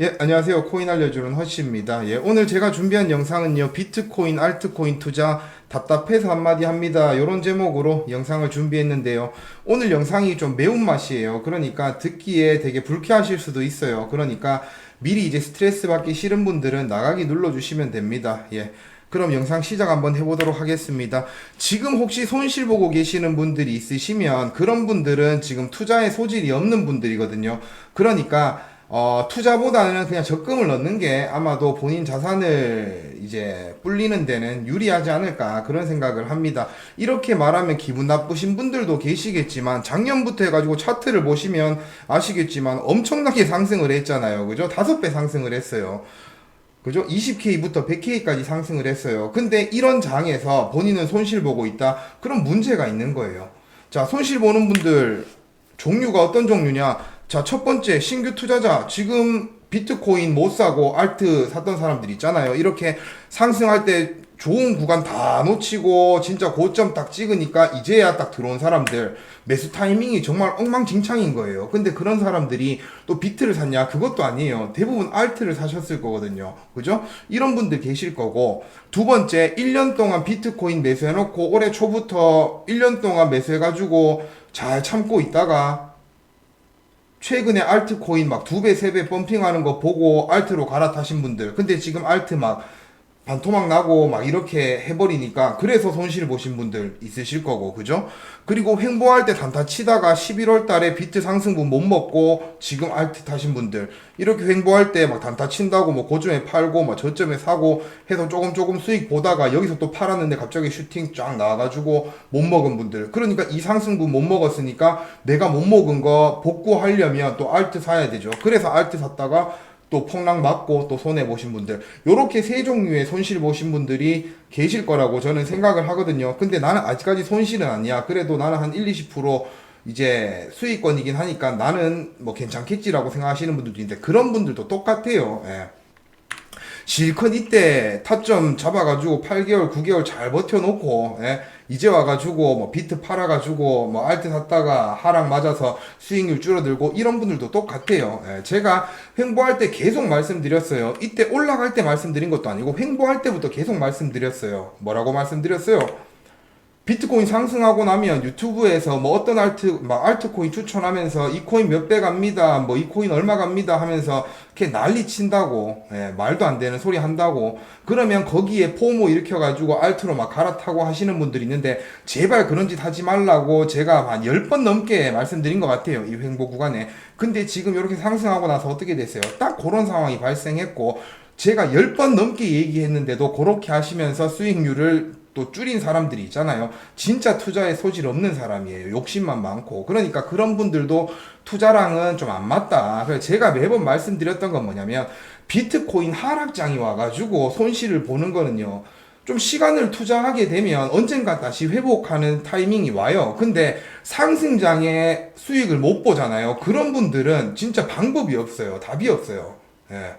예, 안녕하세요. 코인 알려주는 허씨입니다. 예, 오늘 제가 준비한 영상은요, 비트코인, 알트코인 투자 답답해서 한마디 합니다. 요런 제목으로 영상을 준비했는데요. 오늘 영상이 좀 매운맛이에요. 그러니까 듣기에 되게 불쾌하실 수도 있어요. 그러니까 미리 이제 스트레스 받기 싫은 분들은 나가기 눌러주시면 됩니다. 예. 그럼 영상 시작 한번 해보도록 하겠습니다. 지금 혹시 손실 보고 계시는 분들이 있으시면 그런 분들은 지금 투자에 소질이 없는 분들이거든요. 그러니까 투자보다는 그냥 적금을 넣는 게 아마도 본인 자산을 이제 불리는 데는 유리하지 않을까 그런 생각을 합니다. 이렇게 말하면 기분 나쁘신 분들도 계시겠지만 작년부터 해가지고 차트를 보시면 아시겠지만 엄청나게 상승을 했잖아요. 그죠? 5배 상승을 했어요. 그죠? 20K부터 100K까지 상승을 했어요. 근데 이런 장에서 본인은 손실 보고 있다? 그럼 문제가 있는 거예요. 자, 손실 보는 분들 종류가 어떤 종류냐? 자, 첫 번째 신규 투자자. 지금 비트코인 못 사고 알트 샀던 사람들 있잖아요. 이렇게 상승할 때 좋은 구간 다 놓치고 진짜 고점 딱 찍으니까 이제야 딱 들어온 사람들 매수 타이밍이 정말 엉망진창인 거예요. 근데 그런 사람들이 또 비트를 샀냐? 그것도 아니에요. 대부분 알트를 사셨을 거거든요. 그죠? 이런 분들 계실 거고, 두 번째 1년 동안 비트코인 매수해놓고 올해 초부터 1년 동안 매수해가지고 잘 참고 있다가 최근에 알트코인 막 2배, 3배 펌핑하는 거 보고 알트로 갈아타신 분들. 근데 지금 알트 막 반토막 나고 막 이렇게 해버리니까 그래서 손실 보신 분들 있으실 거고, 그죠? 그리고 횡보할 때 단타 치다가 11월 달에 비트 상승분 못 먹고 지금 알트 타신 분들, 이렇게 횡보할 때 막 단타 친다고 뭐 고점에 팔고 막 저점에 사고 해서 조금 수익 보다가 여기서 또 팔았는데 갑자기 슈팅 쫙 나와가지고 못 먹은 분들. 그러니까 이 상승분 못 먹었으니까 내가 못 먹은 거 복구하려면 또 알트 사야 되죠. 그래서 알트 샀다가 또 폭락 맞고 또 손해 보신 분들, 요렇게 세 종류의 손실 보신 분들이 계실 거라고 저는 생각을 하거든요. 근데 나는 아직까지 손실은 아니야. 그래도 나는 한 1, 20% 이제 수익권이긴 하니까 나는 뭐 괜찮겠지라고 생각하시는 분들도 있는데, 그런 분들도 똑같아요. 예. 실컷 이때 타점 잡아가지고 8개월, 9개월 잘 버텨놓고, 예? 이제 와가지고 뭐 비트 팔아가지고 뭐 알트 샀다가 하락 맞아서 수익률 줄어들고 이런 분들도 똑같아요. 예, 제가 횡보할 때 계속 말씀드렸어요. 이때 올라갈 때 말씀드린 것도 아니고 횡보할 때부터 계속 말씀드렸어요. 뭐라고 말씀드렸어요? 비트코인 상승하고 나면 유튜브에서 뭐 어떤 막 알트코인 추천하면서 이 코인 몇 배 갑니다, 뭐 이 코인 얼마 갑니다 하면서 이렇게 난리 친다고, 예, 말도 안 되는 소리 한다고. 그러면 거기에 포모 일으켜가지고 알트로 막 갈아타고 하시는 분들이 있는데, 제발 그런 짓 하지 말라고 제가 한 10번 넘게 말씀드린 것 같아요. 이 횡보 구간에. 근데 지금 이렇게 상승하고 나서 어떻게 됐어요? 딱 그런 상황이 발생했고, 제가 10번 넘게 얘기했는데도 그렇게 하시면서 수익률을 또 줄인 사람들이 있잖아요. 진짜 투자에 소질 없는 사람이에요. 욕심만 많고. 그러니까 그런 분들도 투자랑은 좀 안 맞다. 그래서 제가 매번 말씀드렸던 건 뭐냐면, 비트코인 하락장이 와가지고 손실을 보는 거는요, 좀 시간을 투자하게 되면 언젠가 다시 회복하는 타이밍이 와요. 근데 상승장에 수익을 못 보잖아요. 그런 분들은 진짜 방법이 없어요. 답이 없어요. 예.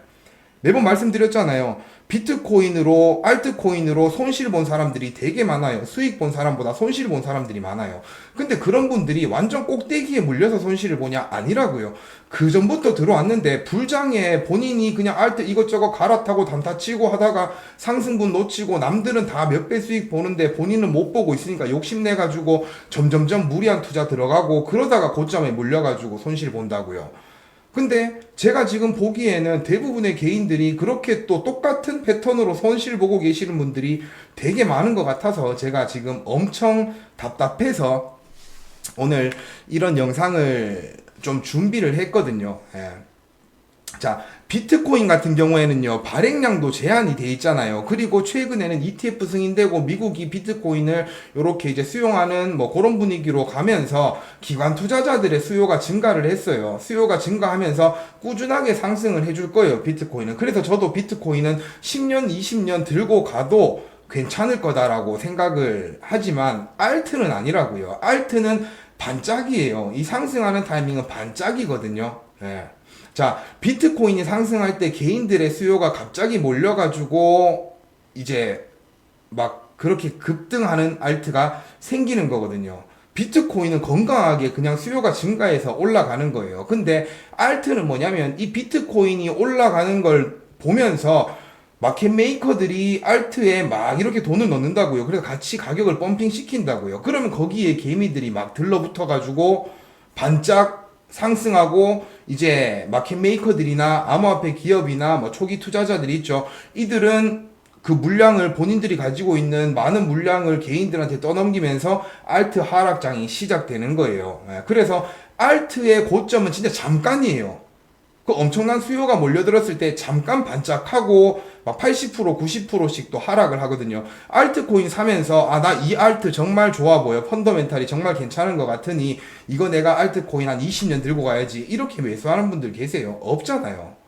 매번 말씀드렸잖아요. 비트코인으로, 알트코인으로 손실 본 사람들이 되게 많아요. 수익 본 사람보다 손실 본 사람들이 많아요. 근데 그런 분들이 완전 꼭대기에 물려서 손실을 보냐? 아니라고요. 그 전부터 들어왔는데 불장에 본인이 그냥 알트 이것저것 갈아타고 단타 치고 하다가 상승분 놓치고 남들은 다 몇 배 수익 보는데 본인은 못 보고 있으니까 욕심내가지고 점점점 무리한 투자 들어가고 그러다가 고점에 물려가지고 손실 본다고요. 근데 제가 지금 보기에는 대부분의 개인들이 그렇게 또 똑같은 패턴으로 손실 보고 계시는 분들이 되게 많은 것 같아서 제가 지금 엄청 답답해서 오늘 이런 영상을 좀 준비를 했거든요. 예. 자, 비트코인 같은 경우에는요, 발행량도 제한이 돼 있잖아요. 그리고 최근에는 ETF 승인되고 미국이 비트코인을 이렇게 이제 수용하는 뭐 그런 분위기로 가면서 기관 투자자들의 수요가 증가를 했어요. 수요가 증가하면서 꾸준하게 상승을 해줄 거예요, 비트코인은. 그래서 저도 비트코인은 10년, 20년 들고 가도 괜찮을 거다라고 생각을 하지만 알트는 아니라고요. 알트는 반짝이에요. 이 상승하는 타이밍은 반짝이거든요. 예. 자, 비트코인이 상승할 때 개인들의 수요가 갑자기 몰려가지고 이제 막 그렇게 급등하는 알트가 생기는 거거든요. 비트코인은 건강하게 그냥 수요가 증가해서 올라가는 거예요. 근데 알트는 뭐냐면 이 비트코인이 올라가는 걸 보면서 마켓 메이커들이 알트에 막 이렇게 돈을 넣는다고요. 그래서 같이 가격을 펌핑 시킨다고요. 그러면 거기에 개미들이 막 들러붙어 가지고 반짝 상승하고 이제 마켓 메이커들이나 암호화폐 기업이나 뭐 초기 투자자들이 있죠. 이들은 그 물량을 본인들이 가지고 있는 많은 물량을 개인들한테 떠넘기면서 알트 하락장이 시작되는 거예요. 그래서 알트의 고점은 진짜 잠깐이에요. 그 엄청난 수요가 몰려들었을 때 잠깐 반짝하고 막 80%, 90%씩 또 하락을 하거든요. 알트코인 사면서 아, 나 이 알트 정말 좋아 보여. 펀더멘탈이 정말 괜찮은 것 같으니 이거 내가 알트코인 한 20년 들고 가야지. 이렇게 매수하는 분들 계세요? 없잖아요.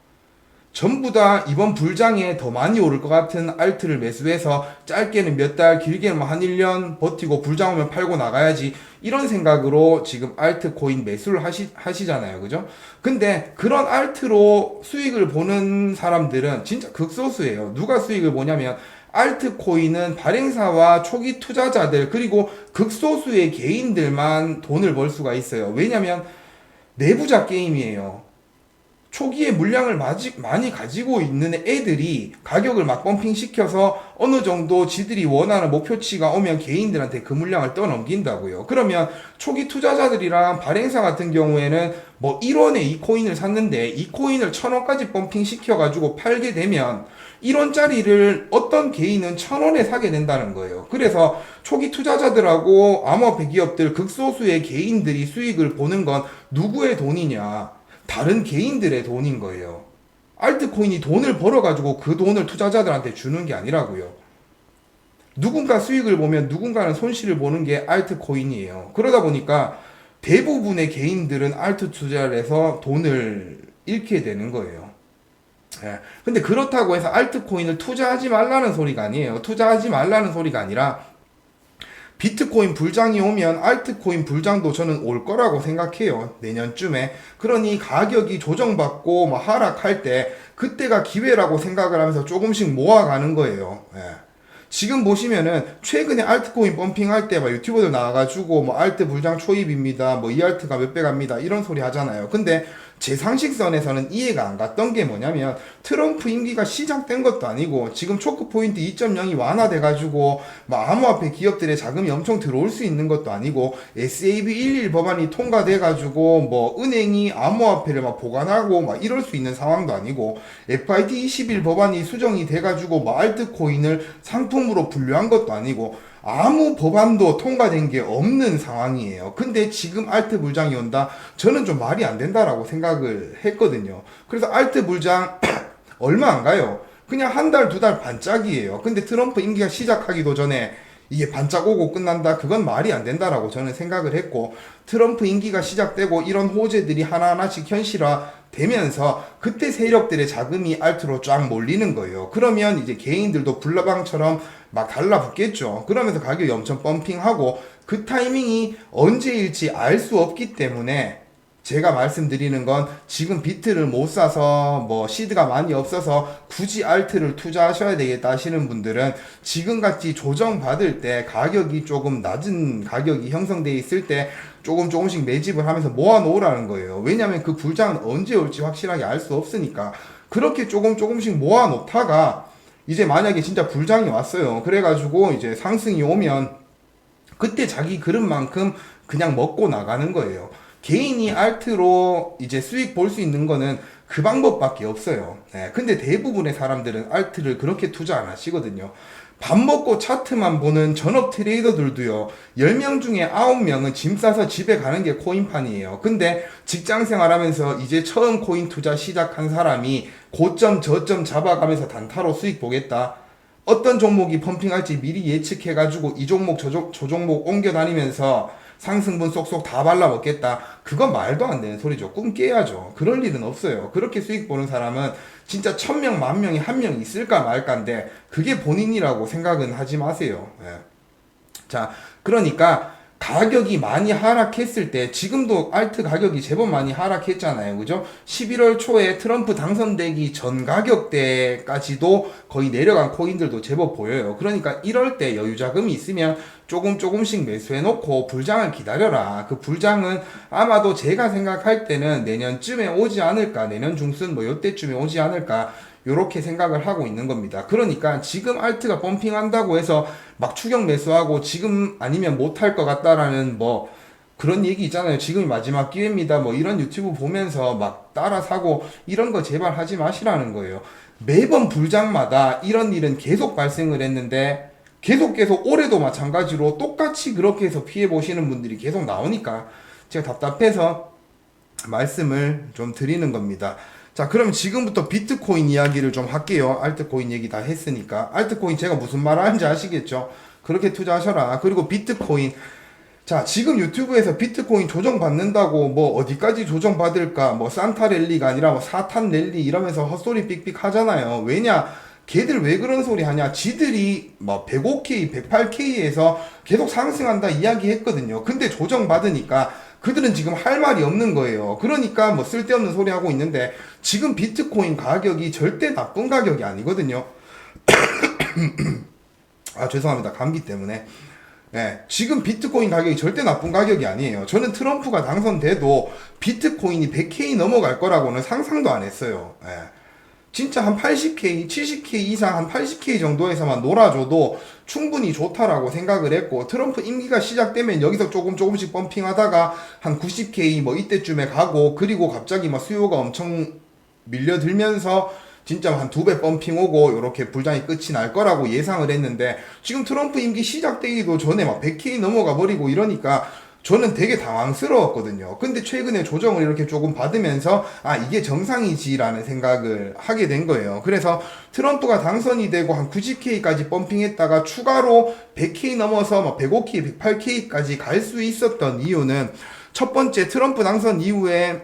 전부 다 이번 불장에 더 많이 오를 것 같은 알트를 매수해서 짧게는 몇 달, 길게는 한 1년 버티고 불장 오면 팔고 나가야지. 이런 생각으로 지금 알트코인 매수를 하시잖아요. 그죠? 근데 그런 알트로 수익을 보는 사람들은 진짜 극소수예요. 누가 수익을 보냐면 알트코인은 발행사와 초기 투자자들 그리고 극소수의 개인들만 돈을 벌 수가 있어요. 왜냐면 내부자 게임이에요. 초기에 물량을 많이 가지고 있는 애들이 가격을 막 펌핑 시켜서 어느 정도 지들이 원하는 목표치가 오면 개인들한테 그 물량을 떠넘긴다고요. 그러면 초기 투자자들이랑 발행사 같은 경우에는 뭐 1원에 이 코인을 샀는데 이 코인을 1000원까지 펌핑 시켜가지고 팔게 되면 1원짜리를 어떤 개인은 1000원에 사게 된다는 거예요. 그래서 초기 투자자들하고 암호화폐 기업들 극소수의 개인들이 수익을 보는 건 누구의 돈이냐? 다른 개인들의 돈인 거예요. 알트코인이 돈을 벌어가지고 그 돈을 투자자들한테 주는 게 아니라고요. 누군가 수익을 보면 누군가는 손실을 보는 게 알트코인이에요. 그러다 보니까 대부분의 개인들은 알트 투자를 해서 돈을 잃게 되는 거예요. 예. 근데 그렇다고 해서 알트코인을 투자하지 말라는 소리가 아니에요. 투자하지 말라는 소리가 아니라 비트코인 불장이 오면 알트코인 불장도 저는 올 거라고 생각해요. 내년쯤에. 그러니 가격이 조정받고 막 하락할 때 그때가 기회라고 생각을 하면서 조금씩 모아가는 거예요. 예. 지금 보시면은 최근에 알트코인 펌핑할 때 막 유튜버들 나와가지고 뭐 알트 불장 초입입니다. 뭐 이 알트가 몇 배 갑니다. 이런 소리 하잖아요. 근데 제 상식선에서는 이해가 안 갔던 게 뭐냐면 트럼프 임기가 시작된 것도 아니고 지금 초크포인트 2.0이 완화돼가지고 막 암호화폐 기업들의 자금이 엄청 들어올 수 있는 것도 아니고 SAB 11 법안이 통과돼가지고 뭐 은행이 암호화폐를 막 보관하고 막 이럴 수 있는 상황도 아니고 FIT 21 법안이 수정이 돼가지고 뭐 알트코인을 상품으로 분류한 것도 아니고 아무 법안도 통과된 게 없는 상황이에요. 근데 지금 알트 불장이 온다? 저는 좀 말이 안 된다라고 생각을 했거든요. 그래서 알트 불장 얼마 안 가요. 그냥 한 달, 두 달 반짝이에요. 근데 트럼프 임기가 시작하기도 전에 이게 반짝 오고 끝난다? 그건 말이 안 된다라고 저는 생각을 했고, 트럼프 임기가 시작되고 이런 호재들이 하나하나씩 현실화 되면서 그때 세력들의 자금이 알트로 쫙 몰리는 거예요. 그러면 이제 개인들도 불나방처럼 막 달라붙겠죠. 그러면서 가격이 엄청 펌핑하고 그 타이밍이 언제일지 알 수 없기 때문에 제가 말씀드리는 건 지금 비트를 못 사서 뭐 시드가 많이 없어서 굳이 알트를 투자하셔야 되겠다 하시는 분들은 지금같이 조정받을 때 가격이 조금 낮은 가격이 형성되어 있을 때 조금씩 매집을 하면서 모아 놓으라는 거예요. 왜냐하면 그 불장은 언제 올지 확실하게 알 수 없으니까 그렇게 조금씩 모아 놓다가 이제 만약에 진짜 불장이 왔어요. 그래가지고 이제 상승이 오면 그때 자기 그릇만큼 그냥 먹고 나가는 거예요. 개인이 알트로 이제 수익 볼 수 있는 거는 그 방법밖에 없어요. 네. 근데 대부분의 사람들은 알트를 그렇게 투자 안 하시거든요. 밥 먹고 차트만 보는 전업 트레이더들도요, 10명 중에 9명은 짐 싸서 집에 가는 게 코인판이에요. 근데 직장 생활하면서 이제 처음 코인 투자 시작한 사람이 고점 저점 잡아가면서 단타로 수익 보겠다. 어떤 종목이 펌핑할지 미리 예측해가지고 이 종목 저 종목 옮겨 다니면서 상승분 쏙쏙 다 발라먹겠다. 그건 말도 안 되는 소리죠. 꿈 깨야죠. 그럴 일은 없어요. 그렇게 수익 보는 사람은 진짜 1000명, 10,000명이 한 명 있을까 말까인데 그게 본인이라고 생각은 하지 마세요. 예. 자, 그러니까 가격이 많이 하락했을 때 지금도 알트 가격이 제법 많이 하락했잖아요. 그죠? 11월 초에 트럼프 당선되기 전 가격대까지도 거의 내려간 코인들도 제법 보여요. 그러니까 이럴 때 여유 자금이 있으면 조금씩 매수해놓고 불장을 기다려라. 그 불장은 아마도 제가 생각할 때는 내년쯤에 오지 않을까, 내년 중순 뭐 요때쯤에 오지 않을까, 요렇게 생각을 하고 있는 겁니다. 그러니까 지금 알트가 펌핑한다고 해서 막 추격 매수하고 지금 아니면 못할 것 같다라는 뭐 그런 얘기 있잖아요. 지금이 마지막 기회입니다. 뭐 이런 유튜브 보면서 막 따라 사고 이런 거 제발 하지 마시라는 거예요. 매번 불장마다 이런 일은 계속 발생을 했는데 계속 올해도 마찬가지로 똑같이 그렇게 해서 피해 보시는 분들이 계속 나오니까 제가 답답해서 말씀을 좀 드리는 겁니다. 자, 그럼 지금부터 비트코인 이야기를 좀 할게요. 알트코인 얘기 다 했으니까. 알트코인 제가 무슨 말 하는지 아시겠죠? 그렇게 투자하셔라. 그리고 비트코인. 자, 지금 유튜브에서 비트코인 조정받는다고 뭐 어디까지 조정받을까? 뭐 산타 랠리가 아니라 뭐 사탄 랠리 이러면서 헛소리 삑삑 하잖아요. 왜냐? 걔들 왜 그런 소리 하냐? 지들이 뭐 105K, 108K에서 계속 상승한다 이야기했거든요. 근데 조정받으니까 그들은 지금 할 말이 없는 거예요. 그러니까 뭐 쓸데없는 소리 하고 있는데 지금 비트코인 가격이 절대 나쁜 가격이 아니거든요. 아, 죄송합니다. 감기 때문에. 네, 지금 비트코인 가격이 절대 나쁜 가격이 아니에요. 저는 트럼프가 당선돼도 비트코인이 100K 넘어갈 거라고는 상상도 안 했어요. 네. 진짜 한 80K, 70K 이상 한 80K 정도에서만 놀아줘도 충분히 좋다라고 생각을 했고, 트럼프 임기가 시작되면 여기서 조금씩 펌핑하다가 한 90K 뭐 이때쯤에 가고, 그리고 갑자기 막 수요가 엄청 밀려들면서 진짜 한 2배 펌핑 오고 요렇게 불장이 끝이 날 거라고 예상을 했는데, 지금 트럼프 임기 시작되기도 전에 막 100K 넘어가 버리고 이러니까 저는 되게 당황스러웠거든요. 근데 최근에 조정을 이렇게 조금 받으면서 아, 이게 정상이지라는 생각을 하게 된 거예요. 그래서 트럼프가 당선이 되고 한 90K까지 펌핑했다가 추가로 100K 넘어서 막 105K, 108K까지 갈 수 있었던 이유는, 첫 번째, 트럼프 당선 이후에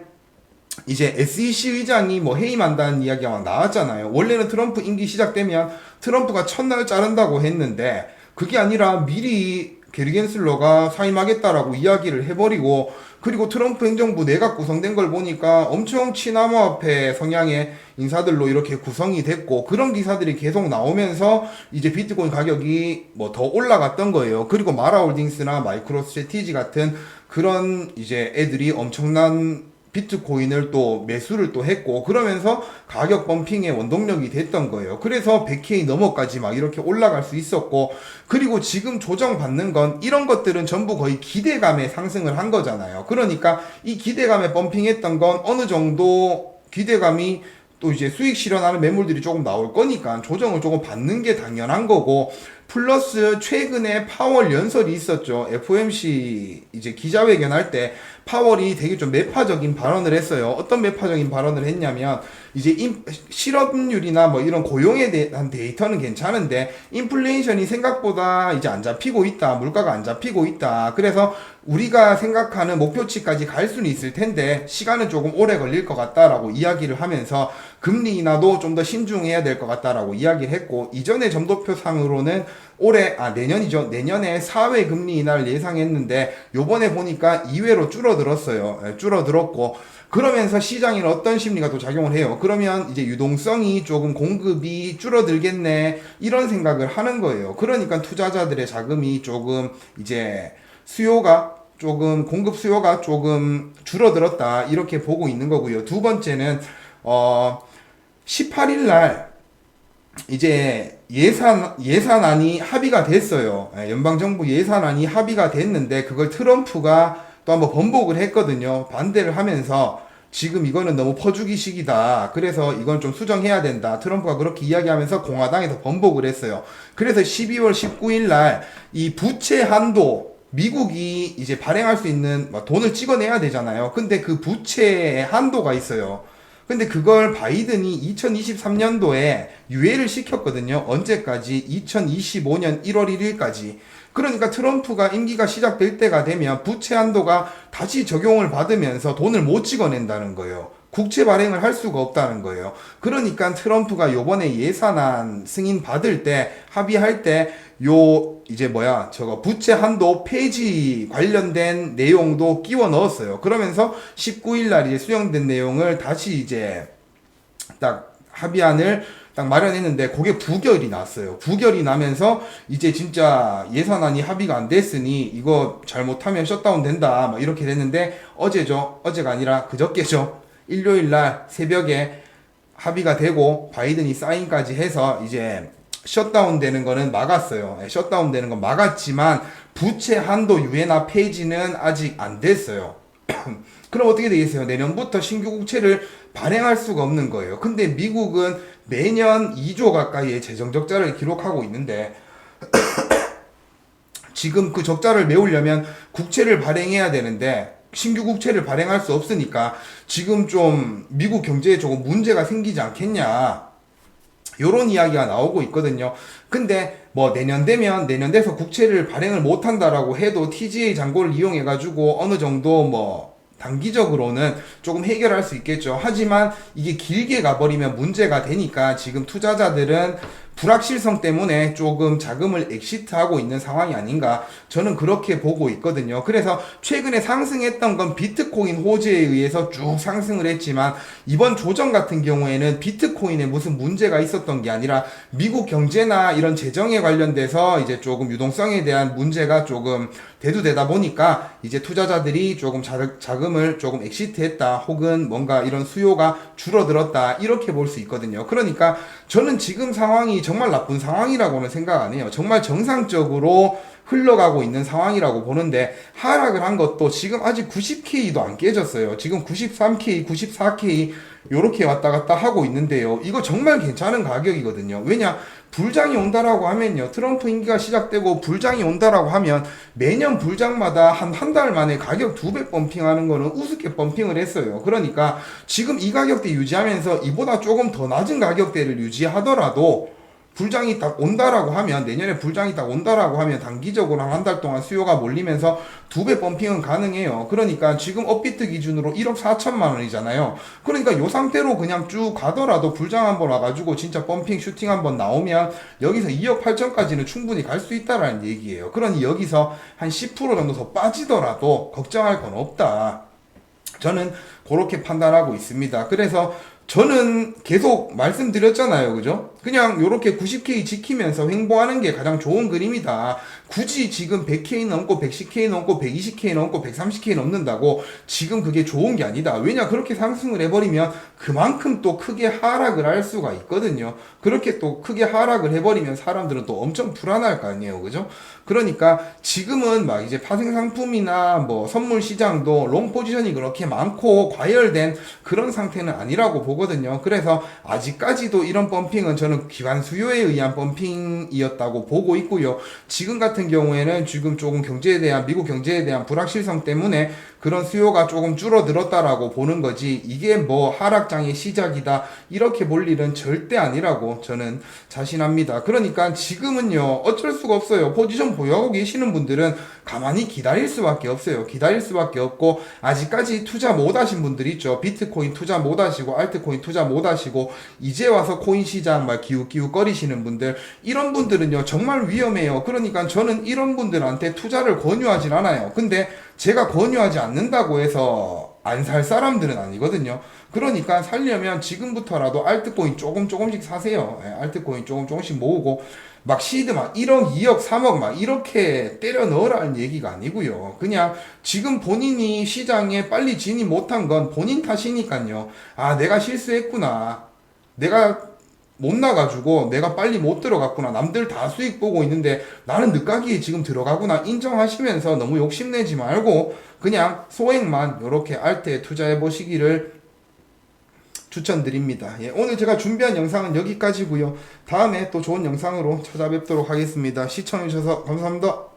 이제 SEC 의장이 뭐 해임한다는 이야기가 막 나왔잖아요. 원래는 트럼프 임기 시작되면 트럼프가 첫날 자른다고 했는데, 그게 아니라 미리 게리 겐슬러가 사임하겠다라고 이야기를 해버리고, 그리고 트럼프 행정부 내각 구성된 걸 보니까 엄청 친암호화폐 성향의 인사들로 이렇게 구성이 됐고, 그런 기사들이 계속 나오면서 이제 비트코인 가격이 뭐 더 올라갔던 거예요. 그리고 마라홀딩스나 마이크로 스트래티지 같은 그런 이제 애들이 엄청난 비트코인을 또 매수를 또 했고, 그러면서 가격 펌핑의 원동력이 됐던 거예요. 그래서 100K 넘어까지 막 이렇게 올라갈 수 있었고, 그리고 지금 조정받는 건 이런 것들은 전부 거의 기대감에 상승을 한 거잖아요. 그러니까 이 기대감에 펌핑했던 건 어느 정도 기대감이 또 이제 수익 실현하는 매물들이 조금 나올 거니까 조정을 조금 받는 게 당연한 거고, 플러스 최근에 파월 연설이 있었죠. FOMC 이제 기자회견 할 때 파월이 되게 좀 매파적인 발언을 했어요. 어떤 매파적인 발언을 했냐면, 이제 실업률이나 뭐 이런 고용에 대한 데이터는 괜찮은데 인플레이션이 생각보다 이제 안 잡히고 있다. 물가가 안 잡히고 있다. 그래서 우리가 생각하는 목표치까지 갈 수는 있을 텐데 시간은 조금 오래 걸릴 것 같다라고 이야기를 하면서 금리 인하도 좀 더 신중해야 될 것 같다라고 이야기를 했고, 이전에 점도표상으로는 내년이죠. 내년에 4회 금리 인하를 예상했는데 요번에 보니까 2회로 줄어들었어요. 줄어들었고, 그러면서 시장에는 어떤 심리가 또 작용을 해요. 그러면 이제 유동성이 조금 공급이 줄어들겠네, 이런 생각을 하는 거예요. 그러니까 투자자들의 자금이 조금 이제 공급 수요가 조금 줄어들었다, 이렇게 보고 있는 거고요. 두 번째는 18일 날 이제 예산안이 합의가 됐어요. 연방정부 예산안이 합의가 됐는데 그걸 트럼프가 또 한번 번복을 했거든요. 반대를 하면서 지금 이거는 너무 퍼주기식이다, 그래서 이건 좀 수정해야 된다, 트럼프가 그렇게 이야기하면서 공화당에서 번복을 했어요. 그래서 12월 19일 날 이 부채 한도, 미국이 이제 발행할 수 있는 돈을 찍어내야 되잖아요. 근데 그 부채의 한도가 있어요. 근데 그걸 바이든이 2023년도에 유예를 시켰거든요. 언제까지? 2025년 1월 1일까지. 그러니까 트럼프가 임기가 시작될 때가 되면 부채 한도가 다시 적용을 받으면서 돈을 못 찍어낸다는 거예요. 국채 발행을 할 수가 없다는 거예요. 그러니까 트럼프가 요번에 예산안 승인 받을 때, 합의할 때 부채 한도 폐지 관련된 내용도 끼워 넣었어요. 그러면서 19일 날 이제 수정된 내용을 다시 이제 딱 합의안을 딱 마련했는데 그게 부결이 났어요. 부결이 나면서 이제 진짜 예산안이 합의가 안 됐으니 이거 잘못하면 셧다운 된다 막 이렇게 됐는데 어제죠. 어제가 아니라 그저께죠. 일요일 날 새벽에 합의가 되고 바이든이 사인까지 해서 이제 셧다운 되는 거는 막았어요. 셧다운 되는 건 막았지만 부채 한도 유예나 폐지는 아직 안 됐어요. 그럼 어떻게 되겠어요? 내년부터 신규 국채를 발행할 수가 없는 거예요. 근데 미국은 매년 2조 가까이의 재정 적자를 기록하고 있는데 지금 그 적자를 메우려면 국채를 발행해야 되는데 신규 국채를 발행할 수 없으니까 지금 좀 미국 경제에 조금 문제가 생기지 않겠냐. 요런 이야기가 나오고 있거든요. 근데 뭐 내년 돼서 국채를 발행을 못 한다라고 해도 TGA 잔고를 이용해 가지고 어느 정도 뭐 단기적으로는 조금 해결할 수 있겠죠. 하지만 이게 길게 가버리면 문제가 되니까 지금 투자자들은 불확실성 때문에 조금 자금을 엑시트하고 있는 상황이 아닌가 저는 그렇게 보고 있거든요. 그래서 최근에 상승했던 건 비트코인 호재에 의해서 쭉 상승을 했지만 이번 조정 같은 경우에는 비트코인에 무슨 문제가 있었던 게 아니라 미국 경제나 이런 재정에 관련돼서 이제 조금 유동성에 대한 문제가 조금 대두되다 보니까 이제 투자자들이 조금 자금을 조금 엑시트했다 혹은 뭔가 이런 수요가 줄어들었다 이렇게 볼 수 있거든요. 그러니까 저는 지금 상황이 정말 나쁜 상황이라고는 생각 안 해요. 정말 정상적으로 흘러가고 있는 상황이라고 보는데 하락을 한 것도 지금 아직 90K도 안 깨졌어요. 지금 93K, 94K 요렇게 왔다 갔다 하고 있는데요. 이거 정말 괜찮은 가격이거든요. 왜냐? 불장이 온다라고 하면요. 트럼프 임기가 시작되고 불장이 온다라고 하면 매년 불장마다 한 달 만에 가격 2배 펌핑하는 거는 우습게 펌핑을 했어요. 그러니까 지금 이 가격대 유지하면서 이보다 조금 더 낮은 가격대를 유지하더라도 불장이 딱 온다라고 하면 내년에 불장이 딱 온다라고 하면 단기적으로 한 달 동안 수요가 몰리면서 2배 펌핑은 가능해요. 그러니까 지금 업비트 기준으로 1억 4천만 원이잖아요. 그러니까 요 상태로 그냥 쭉 가더라도 불장 한번 와가지고 진짜 펌핑 슈팅 한번 나오면 여기서 2억 8천까지는 충분히 갈 수 있다라는 얘기예요. 그러니 여기서 한 10% 정도 더 빠지더라도 걱정할 건 없다. 저는 그렇게 판단하고 있습니다. 그래서 저는 계속 말씀드렸잖아요. 그죠? 그냥 요렇게 90K 지키면서 횡보하는 게 가장 좋은 그림이다. 굳이 지금 100K 넘고 110K 넘고 120K 넘고 130K 넘는다고 지금 그게 좋은 게 아니다. 왜냐? 그렇게 상승을 해버리면 그만큼 또 크게 하락을 할 수가 있거든요. 그렇게 또 크게 하락을 해버리면 사람들은 또 엄청 불안할 거 아니에요. 그죠? 그러니까 지금은 막 이제 파생 상품이나 뭐 선물 시장도 롱 포지션이 그렇게 많고 과열된 그런 상태는 아니라고 보거든요. 그래서 아직까지도 이런 펌핑은 저는 기관 수요에 의한 펌핑이었다고 보고 있고요. 지금 같은 경우에는 지금 조금 경제에 대한 미국 경제에 대한 불확실성 때문에 그런 수요가 조금 줄어들었다라고 보는 거지 이게 뭐 하락장의 시작이다 이렇게 볼 일은 절대 아니라고 저는 자신합니다. 그러니까 지금은요 어쩔 수가 없어요. 포지션 보유하고 계시는 분들은 가만히 기다릴 수밖에 없어요. 기다릴 수밖에 없고 아직까지 투자 못 하신 분들 있죠. 비트코인 투자 못 하시고 알트코인 투자 못 하시고 이제 와서 코인 시장 막 기웃기웃 거리시는 분들 이런 분들은요 정말 위험해요. 그러니까 저는 이런 분들한테 투자를 권유하진 않아요. 근데 제가 권유하지 않는다고 해서 안 살 사람들은 아니거든요. 그러니까 살려면 지금부터라도 알트코인 조금씩 사세요. 알트코인 조금씩 모으고 막 시드 막 1억, 2억, 3억 막 이렇게 때려 넣으라는 얘기가 아니고요. 그냥 지금 본인이 시장에 빨리 진입 못한 건 본인 탓이니까요. 아, 내가 실수했구나. 내가 못 나가지고 내가 빨리 못 들어갔구나. 남들 다 수익 보고 있는데 나는 늦가기에 지금 들어가구나. 인정하시면서 너무 욕심내지 말고 그냥 소액만 이렇게 알트에 투자해 보시기를 추천드립니다. 예, 오늘 제가 준비한 영상은 여기까지고요. 다음에 또 좋은 영상으로 찾아뵙도록 하겠습니다. 시청해주셔서 감사합니다.